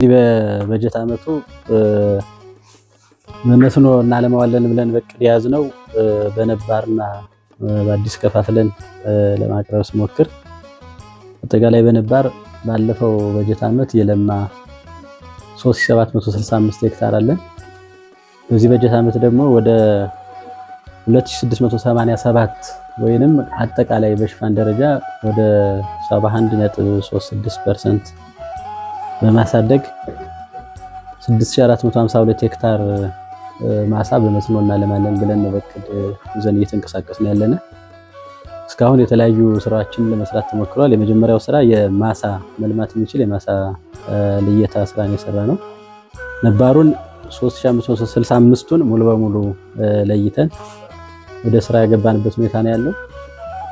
በበጀት ዓመቱ መስኖ እናለማዋለን ብለን በቅድ ያዝነው በነባርና በአዲስ ከፋፍለን ለማቅረብ ስሞክር አጠቃላይ በነባር ባለፈው በጀት ዓመት የለማ 3765 ሄክታር አለን። በዚህ በጀት ዓመት ደግሞ ወደ 2687 ወይንም አጠቃላይ በሽፋን ደረጃ ወደ 71.36% በማሳደግ 6452 ሄክታር ማሳ በመስኖ እናለማለን ብለን ነው በቅድ ይዘን እየተንቀሳቀስን ያለነ። እስካሁን የተለያዩ ስራዎችን ለመስራት ተሞክሯል። የመጀመሪያው ስራ የማሳ መልማት የሚችል የማሳ ልየታ ስራን የሰራ ነው። ነባሩን 3565ቱን ሙሉ በሙሉ ለይተን ወደ ስራ ያገባንበት ሁኔታ ነው ያለው።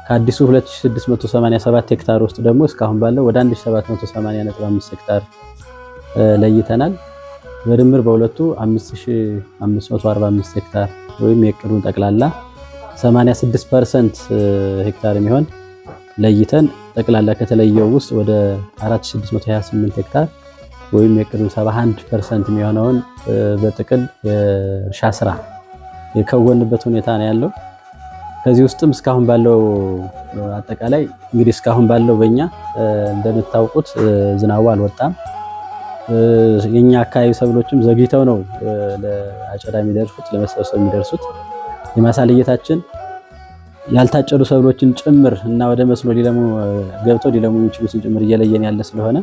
ከአዲሱ 2687 ሄክታር ውስጥ ደግሞ እስካሁን ባለው ወደ 1780.5 ሄክታር ለይተናል። በድምር በሁለቱ 5545 ሄክታር ወይም የቅዱን ጠቅላላ 86% ሄክታር የሚሆን ለይተን ጠቅላላ ከተለየው ውስጥ ወደ 4628 ሄክታር ወይም የቅዱን 71% የሚሆነውን በጥቅል የእርሻ ስራ የከወንበት ሁኔታ ነው ያለው። ከዚህ ውስጥም እስካሁን ባለው አጠቃላይ እንግዲህ እስካሁን ባለው በእኛ እንደምታውቁት ዝናቡ አልወጣም። የኛ አካባቢ ሰብሎችም ዘግይተው ነው ለአጨዳ የሚደርሱት ለመሰብሰብ የሚደርሱት። የማሳ ልየታችን ያልታጨዱ ሰብሎችን ጭምር እና ወደ መስኖ ገብተው ሊለሙ የሚችሉትን ጭምር እየለየን ያለ ስለሆነ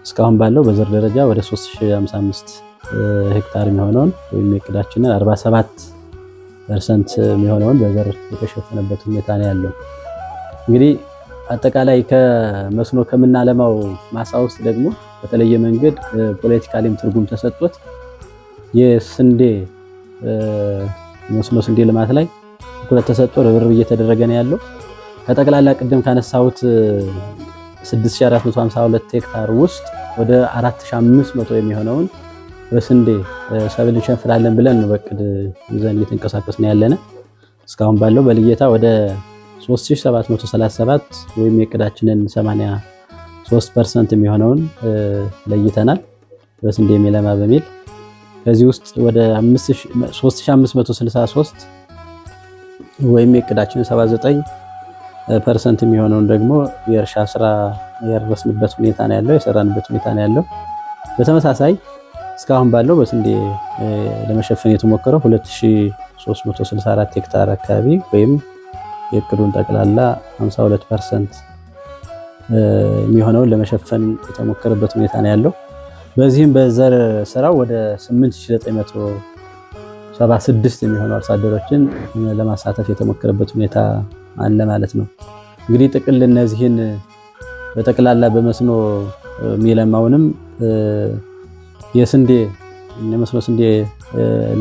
እስካሁን ባለው በዘር ደረጃ ወደ 3055 ሄክታር የሚሆነውን ወይም የቅዳችንን 47% የሚሆነውን በዘር የተሸፈነበት ሁኔታ ነው ያለው። እንግዲህ አጠቃላይ ከመስኖ ከምናለማው ማሳ ውስጥ ደግሞ በተለየ መንገድ ፖለቲካሊም ትርጉም ተሰጥቶት የስንዴ መስኖ ስንዴ ልማት ላይ ትኩረት ተሰጥቶ ርብርብ እየተደረገ ነው ያለው። ከጠቅላላ ቅድም ካነሳሁት 6452 ሄክታር ውስጥ ወደ 4500 የሚሆነውን በስንዴ ሰብል እንሸፍናለን ብለን ነው በቅድ ይዘን እየተንቀሳቀስን ያለነ። እስካሁን ባለው በልየታ ወደ 3737 ወይም የቅዳችንን 83% የሚሆነውን ለይተናል በስንዴ የሚለማ በሚል። ከዚህ ውስጥ ወደ 3563 ወይም የቅዳችንን 79% የሚሆነውን ደግሞ የእርሻ ስራ ያረስንበት ሁኔታ ነው ያለው፣ የሰራንበት ሁኔታ ነው ያለው። በተመሳሳይ እስካሁን ባለው በስንዴ ለመሸፈን የተሞከረው 2364 ሄክታር አካባቢ ወይም የቅዱን ጠቅላላ 52% የሚሆነውን ለመሸፈን የተሞከረበት ሁኔታ ነው ያለው። በዚህም በዘር ስራው ወደ 8976 የሚሆኑ አርሶ አደሮችን ለማሳተፍ የተሞከረበት ሁኔታ አለ ማለት ነው። እንግዲህ ጥቅል እነዚህን በጠቅላላ በመስኖ የሚለማውንም የስንዴ የመስኖ ስንዴ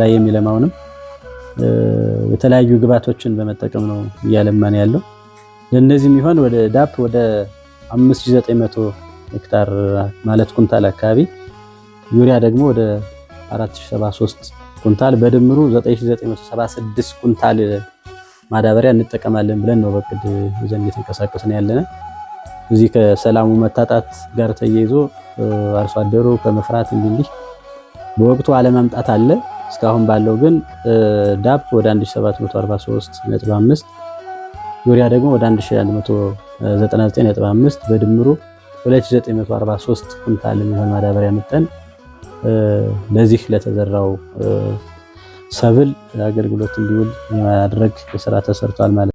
ላይ የሚለማውንም የተለያዩ ግብዓቶችን በመጠቀም ነው እያለማን ያለው። ለነዚህም ይሆን ወደ ዳፕ ወደ 5900 ሄክታር ማለት ኩንታል አካባቢ፣ ዩሪያ ደግሞ ወደ 4073 ኩንታል በድምሩ 9976 ኩንታል ማዳበሪያ እንጠቀማለን ብለን ነው በቅድ ይዘን እየተንቀሳቀስን ያለነ። እዚህ ከሰላሙ መታጣት ጋር ተያይዞ አርሶ አደሩ ከመፍራት እንዲህ በወቅቱ አለመምጣት አለ። እስካሁን ባለው ግን ዳፕ ወደ 1743.5 ዩሪያ ደግሞ ወደ 1199.5 በድምሩ 2943 ኩንታል የሚሆን ማዳበሪያ መጠን ለዚህ ለተዘራው ሰብል አገልግሎት እንዲውል የማድረግ ስራ ተሰርቷል ማለት ነው።